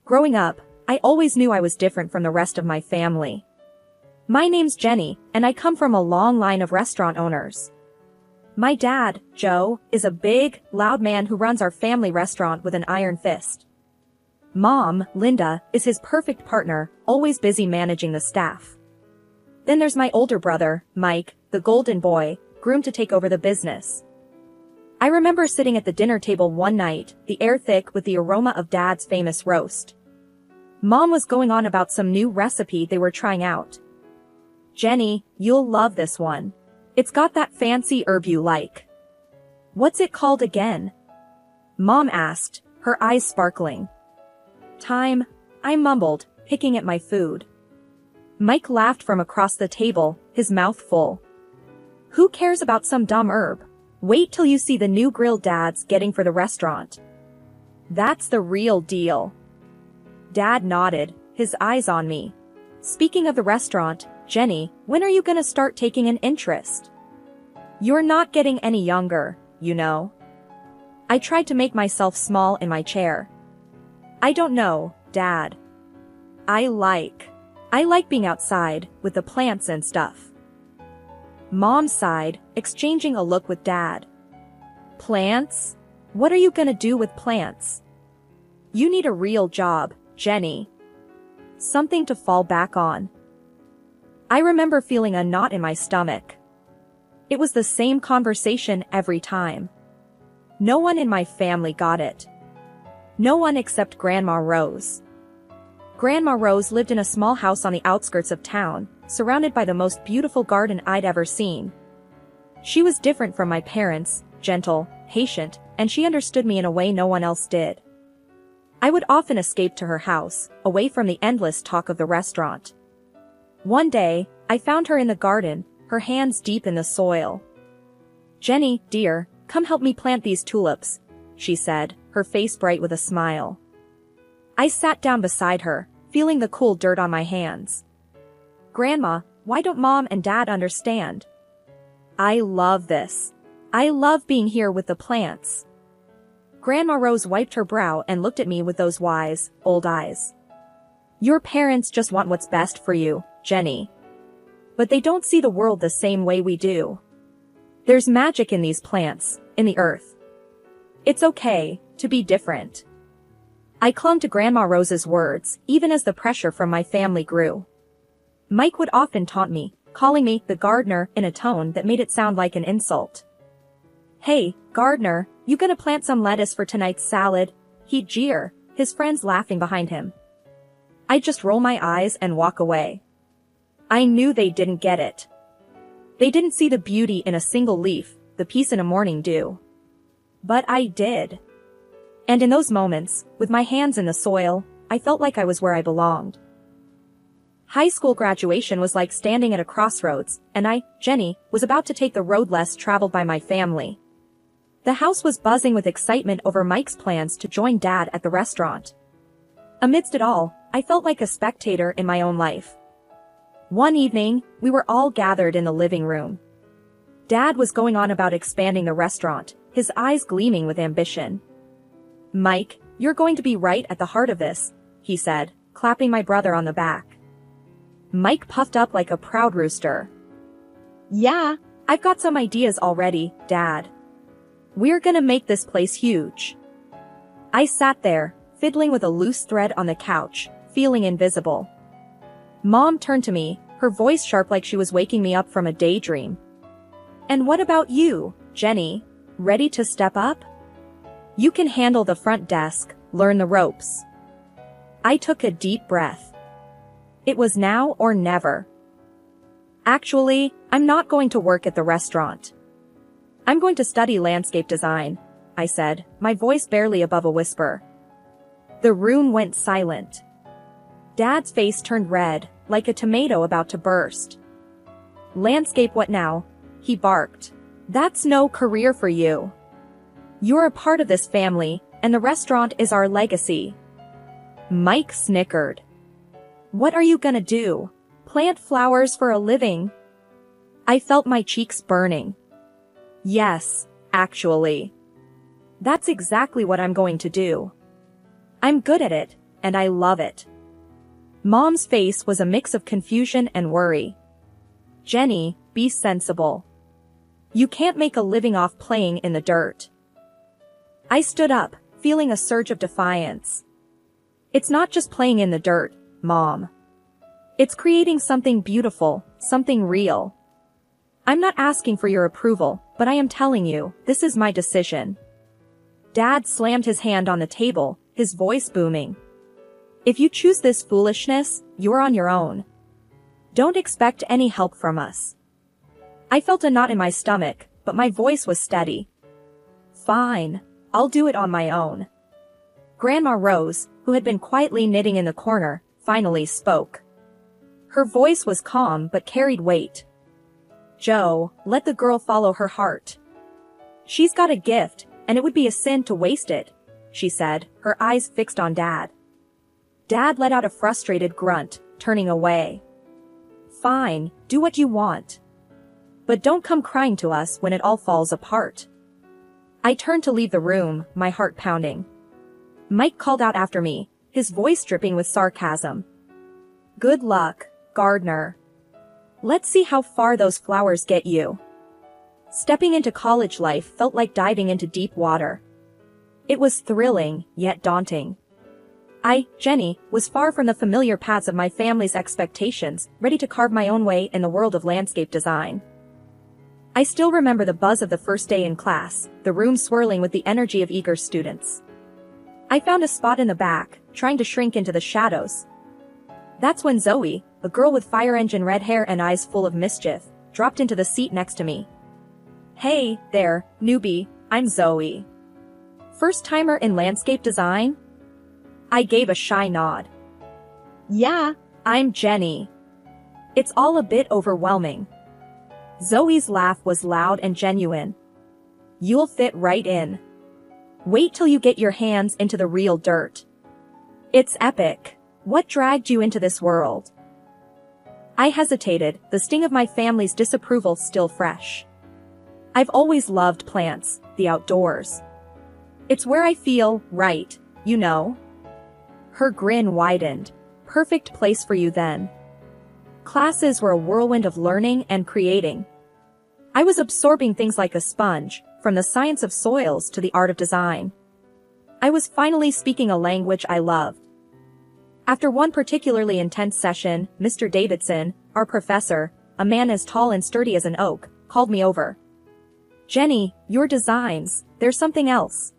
Growing up, I always knew I was different from the rest of my family. My name's Jenny, and I come from a long line of restaurant owners. My dad, Joe, is a big, loud man who runs our family restaurant with an iron fist. Mom, Linda, is his perfect partner, always busy managing the staff. Then there's my older brother, Mike, the golden boy, groomed to take over the business. I remember sitting at the dinner table one night, the air thick with the aroma of Dad's famous roast. Mom was going on about some new recipe they were trying out. "Jenny, you'll love this one. It's got that fancy herb you like." "What's it called again?" Mom asked, her eyes sparkling. "Thyme," I mumbled, picking at my food. Mike laughed from across the table, his mouth full. "Who cares about some dumb herb? Wait till you see the new grill Dad's getting for the restaurant. That's the real deal." Dad nodded, his eyes on me. "Speaking of the restaurant, Jenny, when are you gonna start taking an interest? You're not getting any younger, you know." I tried to make myself small in my chair. "I don't know, Dad. I like being outside, with the plants and stuff." Mom sighed, exchanging a look with Dad. "Plants? What are you gonna do with plants? You need a real job, Jenny. Something to fall back on." I remember feeling a knot in my stomach. It was the same conversation every time. No one in my family got it. No one except Grandma Rose. Grandma Rose lived in a small house on the outskirts of town, surrounded by the most beautiful garden I'd ever seen. She was different from my parents, gentle, patient, and she understood me in a way no one else did. I would often escape to her house, away from the endless talk of the restaurant. One day, I found her in the garden, her hands deep in the soil. "Jenny, dear, come help me plant these tulips," she said, her face bright with a smile. I sat down beside her, feeling the cool dirt on my hands. "Grandma, why don't Mom and Dad understand? I love this. I love being here with the plants." Grandma Rose wiped her brow and looked at me with those wise, old eyes. "Your parents just want what's best for you, Jenny. But they don't see the world the same way we do. There's magic in these plants, in the earth. It's okay to be different." I clung to Grandma Rose's words, even as the pressure from my family grew. Mike would often taunt me, calling me the gardener in a tone that made it sound like an insult. "Hey, gardener, you gonna plant some lettuce for tonight's salad?" he'd jeer, his friends laughing behind him. I'd just roll my eyes and walk away. I knew they didn't get it. They didn't see the beauty in a single leaf, the peace in a morning dew. But I did. And in those moments, with my hands in the soil, I felt like I was where I belonged. High school graduation was like standing at a crossroads, and I, Jenny, was about to take the road less traveled by my family. The house was buzzing with excitement over Mike's plans to join Dad at the restaurant. Amidst it all, I felt like a spectator in my own life. One evening, we were all gathered in the living room. Dad was going on about expanding the restaurant, his eyes gleaming with ambition. "Mike, you're going to be right at the heart of this," he said, clapping my brother on the back. Mike puffed up like a proud rooster. "Yeah, I've got some ideas already, Dad. We're gonna make this place huge." I sat there, fiddling with a loose thread on the couch, feeling invisible. Mom turned to me, her voice sharp like she was waking me up from a daydream. "And what about you, Jenny? Ready to step up? You can handle the front desk, learn the ropes." I took a deep breath. It was now or never. "Actually, I'm not going to work at the restaurant. I'm going to study landscape design," I said, my voice barely above a whisper. The room went silent. Dad's face turned red, like a tomato about to burst. "Landscape what now?" he barked. "That's no career for you. You're a part of this family, and the restaurant is our legacy." Mike snickered. "What are you gonna do? Plant flowers for a living?" I felt my cheeks burning. "Yes, actually. That's exactly what I'm going to do. I'm good at it, and I love it." Mom's face was a mix of confusion and worry. "Jenny, be sensible. You can't make a living off playing in the dirt." I stood up, feeling a surge of defiance. "It's not just playing in the dirt, Mom. It's creating something beautiful, something real. I'm not asking for your approval, but I am telling you, this is my decision." Dad slammed his hand on the table, his voice booming. "If you choose this foolishness, you're on your own. Don't expect any help from us." I felt a knot in my stomach, but my voice was steady. "Fine, I'll do it on my own." Grandma Rose, who had been quietly knitting in the corner, finally spoke. Her voice was calm but carried weight. "Joe, let the girl follow her heart. She's got a gift, and it would be a sin to waste it," she said, her eyes fixed on Dad. Dad let out a frustrated grunt, turning away. "Fine, do what you want. But don't come crying to us when it all falls apart." I turned to leave the room, my heart pounding. Mike called out after me, his voice dripping with sarcasm. "Good luck, Gardner. Let's see how far those flowers get you." Stepping into college life felt like diving into deep water. It was thrilling, yet daunting. I, Jenny, was far from the familiar paths of my family's expectations, ready to carve my own way in the world of landscape design. I still remember the buzz of the first day in class, the room swirling with the energy of eager students. I found a spot in the back, trying to shrink into the shadows. That's when Zoe, a girl with fire engine red hair and eyes full of mischief, dropped into the seat next to me. "Hey, there, newbie, I'm Zoe. First timer in landscape design?" I gave a shy nod. "Yeah, I'm Jenny." It's all a bit overwhelming. Zoe's laugh was loud and genuine. "You'll fit right in. Wait till you get your hands into the real dirt. It's epic. What dragged you into this world?" I hesitated, the sting of my family's disapproval still fresh. I've always loved plants, the outdoors. It's where I feel right, you know. Her grin widened. "Perfect place for you then." Classes were a whirlwind of learning and creating. I was absorbing things like a sponge, from the science of soils to the art of design. I was finally speaking a language I loved. After one particularly intense session, Mr. Davidson, our professor, a man as tall and sturdy as an oak, called me over. "Jenny, your designs, there's something else.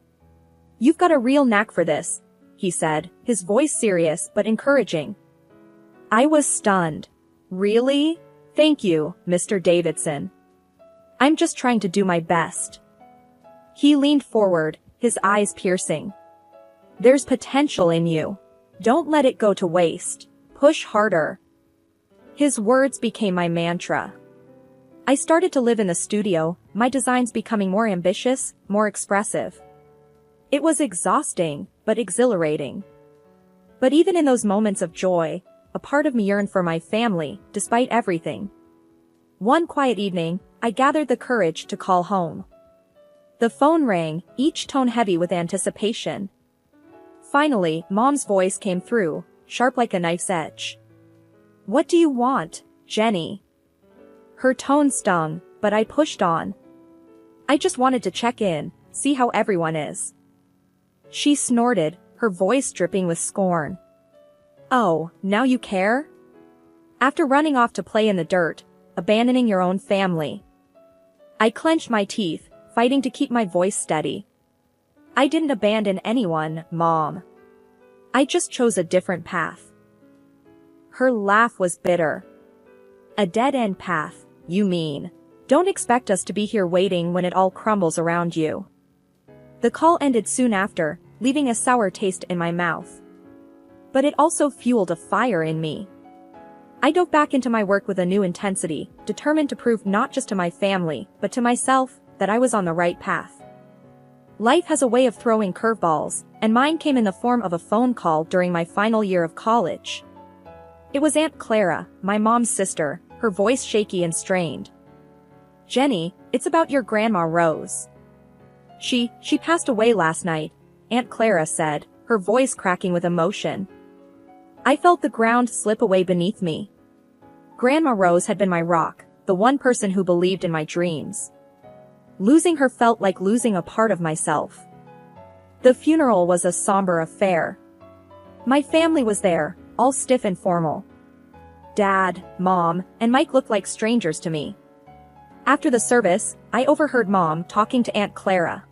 You've got a real knack for this," he said, his voice serious but encouraging. I was stunned. "Really? Thank you, Mr. Davidson. I'm just trying to do my best." He leaned forward, his eyes piercing. "There's potential in you. Don't let it go to waste. Push harder." His words became my mantra. I started to live in the studio, my designs becoming more ambitious, more expressive. It was exhausting, but exhilarating. But even in those moments of joy, a part of me yearned for my family, despite everything. One quiet evening, I gathered the courage to call home. The phone rang, each tone heavy with anticipation. Finally, Mom's voice came through, sharp like a knife's edge. "What do you want, Jenny?" Her tone stung, but I pushed on. "I just wanted to check in, see how everyone is." She snorted, her voice dripping with scorn. "Oh, now you care? After running off to play in the dirt, abandoning your own family." I clenched my teeth, fighting to keep my voice steady. "I didn't abandon anyone, Mom. I just chose a different path." Her laugh was bitter. "A dead-end path, you mean? Don't expect us to be here waiting when it all crumbles around you." The call ended soon after, leaving a sour taste in my mouth. But it also fueled a fire in me. I dove back into my work with a new intensity, determined to prove not just to my family, but to myself, that I was on the right path. Life has a way of throwing curveballs, and mine came in the form of a phone call during my final year of college. It was Aunt Clara, my mom's sister, her voice shaky and strained. "Jenny, it's about your Grandma Rose. She passed away last night," Aunt Clara said, her voice cracking with emotion. I felt the ground slip away beneath me. Grandma Rose had been my rock, the one person who believed in my dreams. Losing her felt like losing a part of myself. The funeral was a somber affair. My family was there, all stiff and formal. Dad, Mom, and Mike looked like strangers to me. After the service, I overheard Mom talking to Aunt Clara.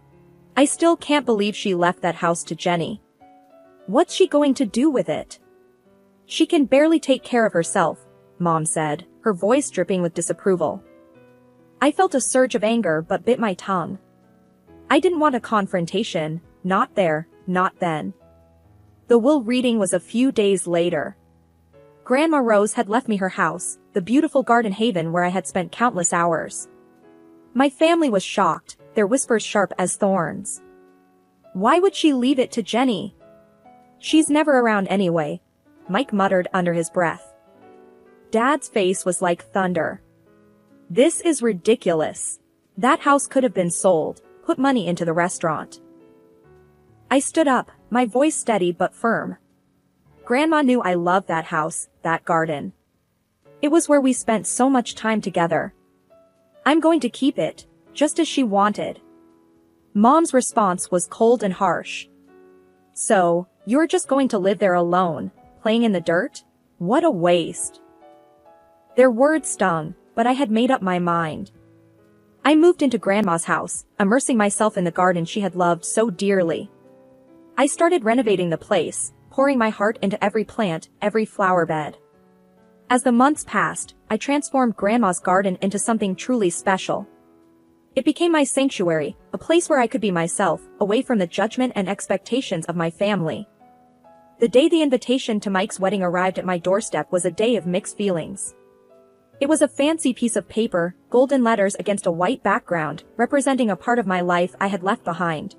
I still can't believe she left that house to Jenny. What's she going to do with it? She can barely take care of herself, Mom said, her voice dripping with disapproval. I felt a surge of anger but bit my tongue. I didn't want a confrontation, not there, not then. The will reading was a few days later. Grandma Rose had left me her house, the beautiful garden haven where I had spent countless hours. My family was shocked, their whispers sharp as thorns. Why would she leave it to Jenny? She's never around anyway, Mike muttered under his breath. Dad's face was like thunder. This is ridiculous. That house could have been sold, put money into the restaurant. I stood up, my voice steady but firm. Grandma knew I loved that house, that garden. It was where we spent so much time together. I'm going to keep it, just as she wanted. Mom's response was cold and harsh. So, you're just going to live there alone, playing in the dirt? What a waste. Their words stung, but I had made up my mind. I moved into Grandma's house, immersing myself in the garden she had loved so dearly. I started renovating the place, pouring my heart into every plant, every flower bed. As the months passed, I transformed Grandma's garden into something truly special. It became my sanctuary, a place where I could be myself, away from the judgment and expectations of my family. The day the invitation to Mike's wedding arrived at my doorstep was a day of mixed feelings. It was a fancy piece of paper, golden letters against a white background, representing a part of my life I had left behind.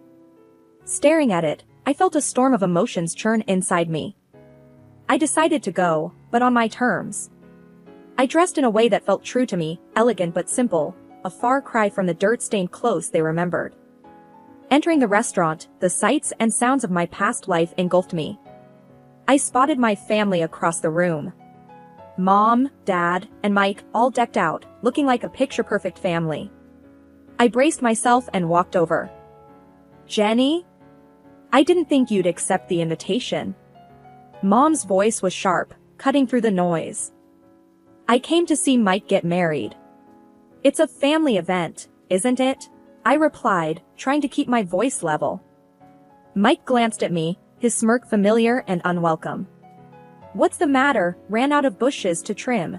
Staring at it, I felt a storm of emotions churn inside me. I decided to go, but on my terms. I dressed in a way that felt true to me, elegant but simple, a far cry from the dirt-stained clothes they remembered. Entering the restaurant, the sights and sounds of my past life engulfed me. I spotted my family across the room. Mom, Dad, and Mike, all decked out, looking like a picture-perfect family. I braced myself and walked over. Jenny? I didn't think you'd accept the invitation. Mom's voice was sharp, cutting through the noise. I came to see Mike get married. It's a family event, isn't it? I replied, trying to keep my voice level. Mike glanced at me, his smirk familiar and unwelcome. What's the matter? Ran out of bushes to trim.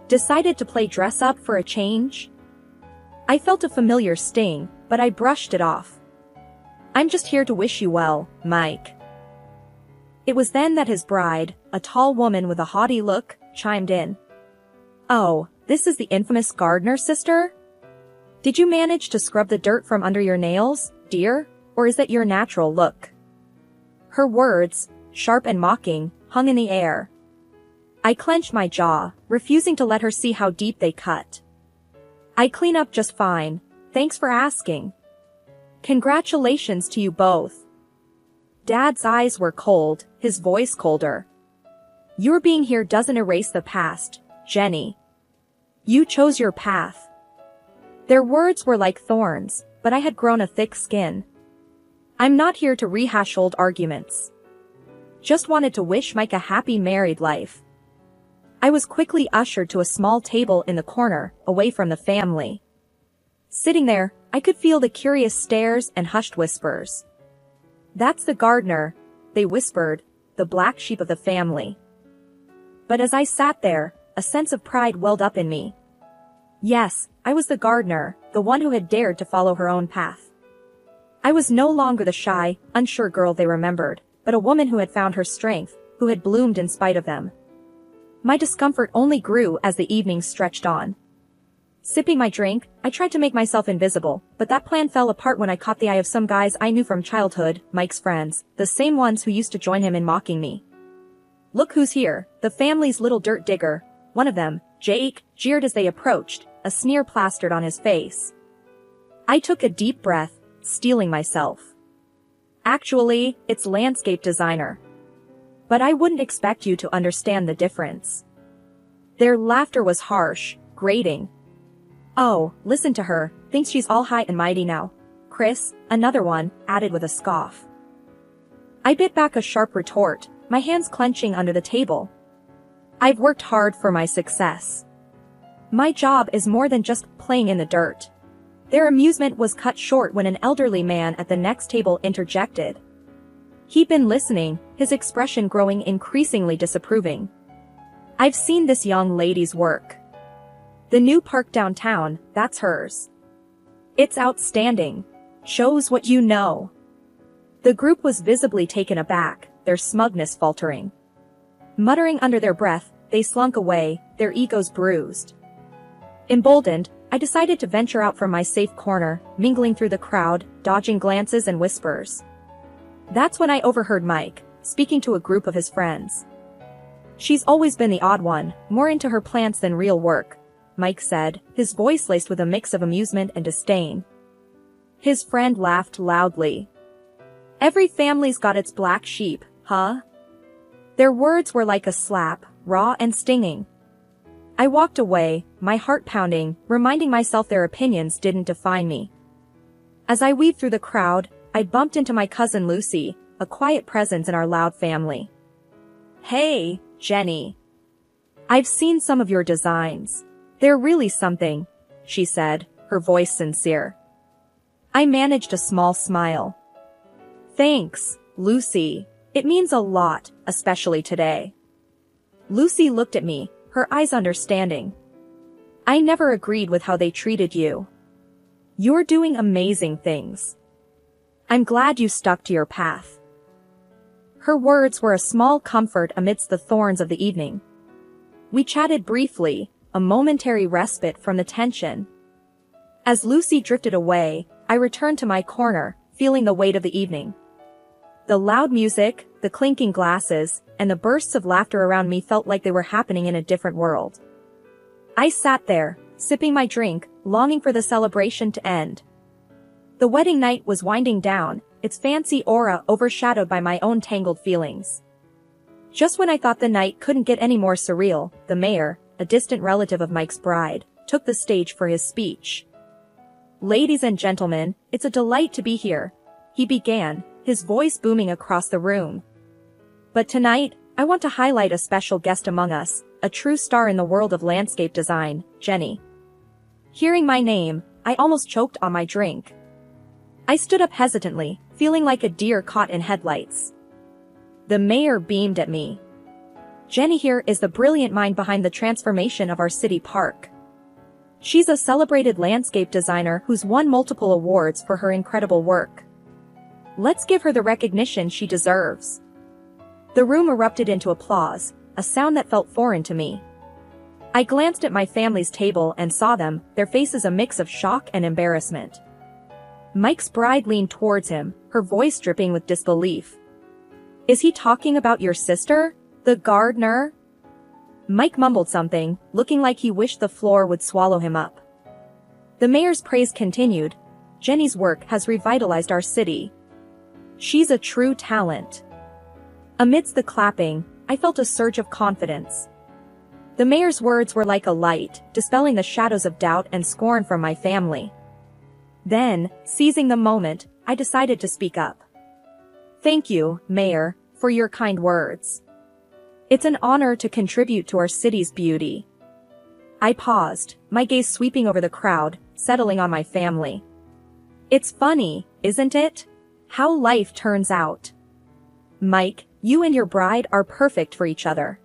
Decided to play dress up for a change? I felt a familiar sting, but I brushed it off. I'm just here to wish you well, Mike. It was then that his bride, a tall woman with a haughty look, chimed in. Oh, this is the infamous Gardner sister? Did you manage to scrub the dirt from under your nails, dear, or is that your natural look? Her words, sharp and mocking, hung in the air. I clenched my jaw, refusing to let her see how deep they cut. I clean up just fine, thanks for asking. Congratulations to you both. Dad's eyes were cold, his voice colder. Your being here doesn't erase the past, Jenny. You chose your path. Their words were like thorns, but I had grown a thick skin. I'm not here to rehash old arguments. Just wanted to wish Mike a happy married life. I was quickly ushered to a small table in the corner, away from the family. Sitting there, I could feel the curious stares and hushed whispers. That's the gardener, they whispered, the black sheep of the family. But as I sat there, a sense of pride welled up in me. Yes, I was the gardener, the one who had dared to follow her own path. I was no longer the shy, unsure girl they remembered, but a woman who had found her strength, who had bloomed in spite of them. My discomfort only grew as the evening stretched on. Sipping my drink, I tried to make myself invisible, but that plan fell apart when I caught the eye of some guys I knew from childhood, Mike's friends, the same ones who used to join him in mocking me. Look who's here, the family's little dirt digger, one of them, Jake, jeered as they approached, a sneer plastered on his face. I took a deep breath, steeling myself. Actually, it's landscape designer. But I wouldn't expect you to understand the difference. Their laughter was harsh, grating. Oh, listen to her, thinks she's all high and mighty now. Chris, another one, added with a scoff. I bit back a sharp retort, my hands clenching under the table. I've worked hard for my success. My job is more than just playing in the dirt. Their amusement was cut short when an elderly man at the next table interjected. He'd been listening, his expression growing increasingly disapproving. I've seen this young lady's work. The new park downtown, that's hers. It's outstanding. Shows what you know. The group was visibly taken aback, their smugness faltering. Muttering under their breath, they slunk away, their egos bruised. Emboldened, I decided to venture out from my safe corner, mingling through the crowd, dodging glances and whispers. That's when I overheard Mike, speaking to a group of his friends. She's always been the odd one, more into her plants than real work, Mike said, his voice laced with a mix of amusement and disdain. His friend laughed loudly. Every family's got its black sheep, huh? Their words were like a slap, raw and stinging. I walked away, my heart pounding, reminding myself their opinions didn't define me. As I weaved through the crowd, I bumped into my cousin Lucy, a quiet presence in our loud family. Hey, Jenny. I've seen some of your designs. They're really something, she said, her voice sincere. I managed a small smile. Thanks, Lucy. It means a lot, especially today. Lucy looked at me, her eyes understanding. I never agreed with how they treated you. You're doing amazing things. I'm glad you stuck to your path. Her words were a small comfort amidst the thorns of the evening. We chatted briefly, a momentary respite from the tension. As Lucy drifted away, I returned to my corner, feeling the weight of the evening. The loud music, the clinking glasses, and the bursts of laughter around me felt like they were happening in a different world. I sat there, sipping my drink, longing for the celebration to end. The wedding night was winding down, its fancy aura overshadowed by my own tangled feelings. Just when I thought the night couldn't get any more surreal, the mayor, a distant relative of Mike's bride, took the stage for his speech. Ladies and gentlemen, it's a delight to be here, he began, his voice booming across the room. But tonight, I want to highlight a special guest among us, a true star in the world of landscape design, Jenny. Hearing my name, I almost choked on my drink. I stood up hesitantly, feeling like a deer caught in headlights. The mayor beamed at me. Jenny here is the brilliant mind behind the transformation of our city park. She's a celebrated landscape designer who's won multiple awards for her incredible work. Let's give her the recognition she deserves. The room erupted into applause, a sound that felt foreign to me. I glanced at my family's table and saw them, their faces a mix of shock and embarrassment. Mike's bride leaned towards him, her voice dripping with disbelief. Is he talking about your sister, the gardener? Mike mumbled something, looking like he wished the floor would swallow him up. The mayor's praise continued. Jenny's work has revitalized our city. She's a true talent. Amidst the clapping, I felt a surge of confidence. The mayor's words were like a light, dispelling the shadows of doubt and scorn from my family. Then, seizing the moment, I decided to speak up. Thank you, Mayor, for your kind words. It's an honor to contribute to our city's beauty. I paused, my gaze sweeping over the crowd, settling on my family. It's funny, isn't it? How life turns out. Mike, you and your bride are perfect for each other.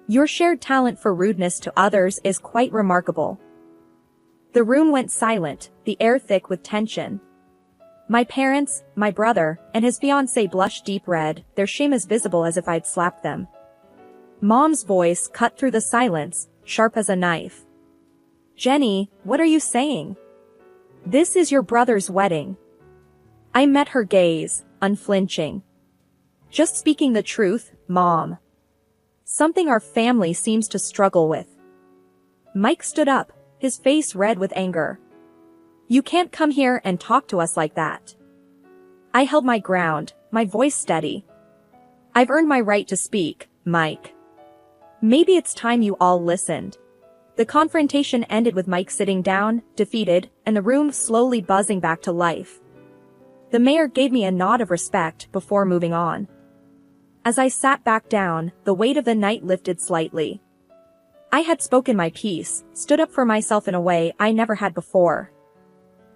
Your shared talent for rudeness to others is quite remarkable. The room went silent, the air thick with tension. My parents, my brother, and his fiancée blushed deep red, their shame as visible as if I'd slapped them. Mom's voice cut through the silence, sharp as a knife. Jenny, what are you saying? This is your brother's wedding. I met her gaze, unflinching. Just speaking the truth, Mom. Something our family seems to struggle with. Mike stood up, his face red with anger. You can't come here and talk to us like that. I held my ground, my voice steady. I've earned my right to speak, Mike. Maybe it's time you all listened. The confrontation ended with Mike sitting down, defeated, and the room slowly buzzing back to life. The mayor gave me a nod of respect before moving on. As I sat back down, the weight of the night lifted slightly. I had spoken my piece, stood up for myself in a way I never had before.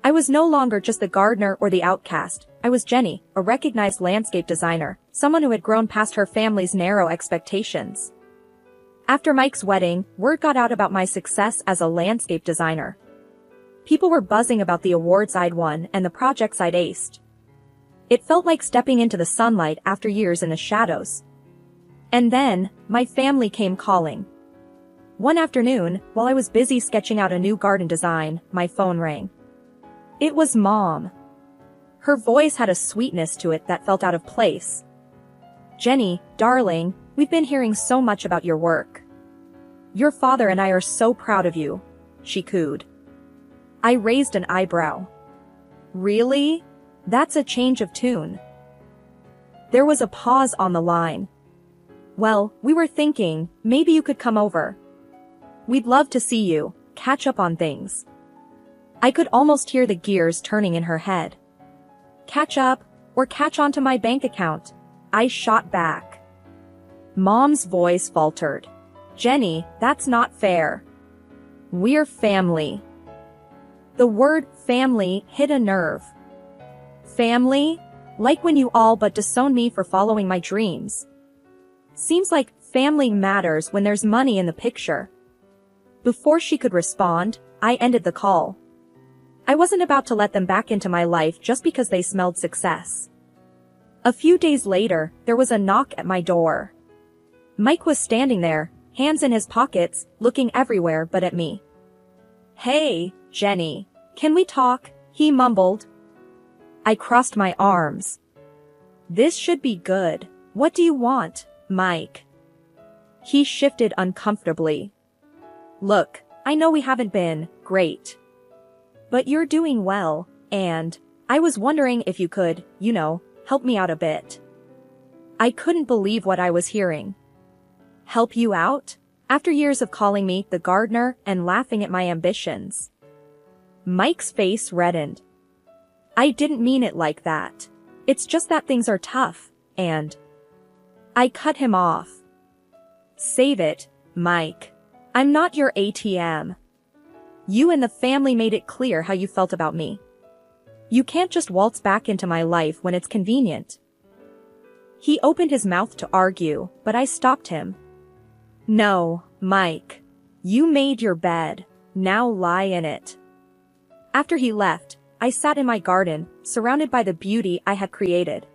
I was no longer just the gardener or the outcast. I was Jenny, a recognized landscape designer, someone who had grown past her family's narrow expectations. After Mike's wedding, word got out about my success as a landscape designer. People were buzzing about the awards I'd won and the projects I'd aced. It felt like stepping into the sunlight after years in the shadows. And then, my family came calling. One afternoon, while I was busy sketching out a new garden design, my phone rang. It was Mom. Her voice had a sweetness to it that felt out of place. "Jenny, darling, we've been hearing so much about your work. Your father and I are so proud of you," she cooed. I raised an eyebrow. "Really? That's a change of tune." There was a pause on the line. "Well, we were thinking, maybe you could come over. We'd love to see you, catch up on things." I could almost hear the gears turning in her head. "Catch up, or catch onto my bank account?" I shot back. Mom's voice faltered. "Jenny, that's not fair. We're family." The word family hit a nerve. Family? Like when you all but disown me for following my dreams. Seems like family matters when there's money in the picture. Before she could respond, I ended the call. I wasn't about to let them back into my life just because they smelled success. A few days later, there was a knock at my door. Mike was standing there, hands in his pockets, looking everywhere but at me. "Hey, Jenny, can we talk?" he mumbled. I crossed my arms. "This should be good. What do you want, Mike?" He shifted uncomfortably. "Look, I know we haven't been great. But you're doing well, and I was wondering if you could, help me out a bit." I couldn't believe what I was hearing. Help you out? After years of calling me the gardener and laughing at my ambitions. Mike's face reddened. "I didn't mean it like that. It's just that things are tough, and..." I cut him off. "Save it, Mike. I'm not your ATM. You and the family made it clear how you felt about me. You can't just waltz back into my life when it's convenient." He opened his mouth to argue, but I stopped him. "No, Mike. You made your bed. Now lie in it." After he left, I sat in my garden, surrounded by the beauty I had created.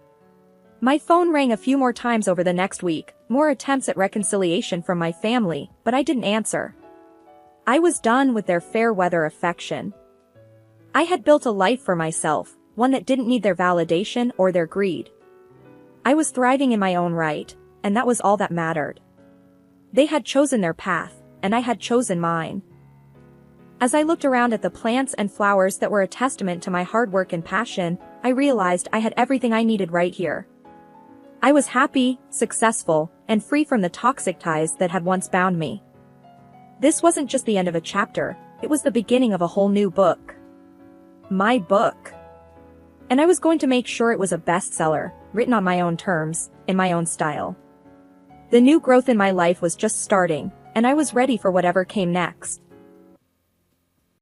My phone rang a few more times over the next week, more attempts at reconciliation from my family, but I didn't answer. I was done with their fair-weather affection. I had built a life for myself, one that didn't need their validation or their greed. I was thriving in my own right, and that was all that mattered. They had chosen their path, and I had chosen mine. As I looked around at the plants and flowers that were a testament to my hard work and passion, I realized I had everything I needed right here. I was happy, successful, and free from the toxic ties that had once bound me. This wasn't just the end of a chapter, it was the beginning of a whole new book. My book. And I was going to make sure it was a bestseller, written on my own terms, in my own style. The new growth in my life was just starting, and I was ready for whatever came next.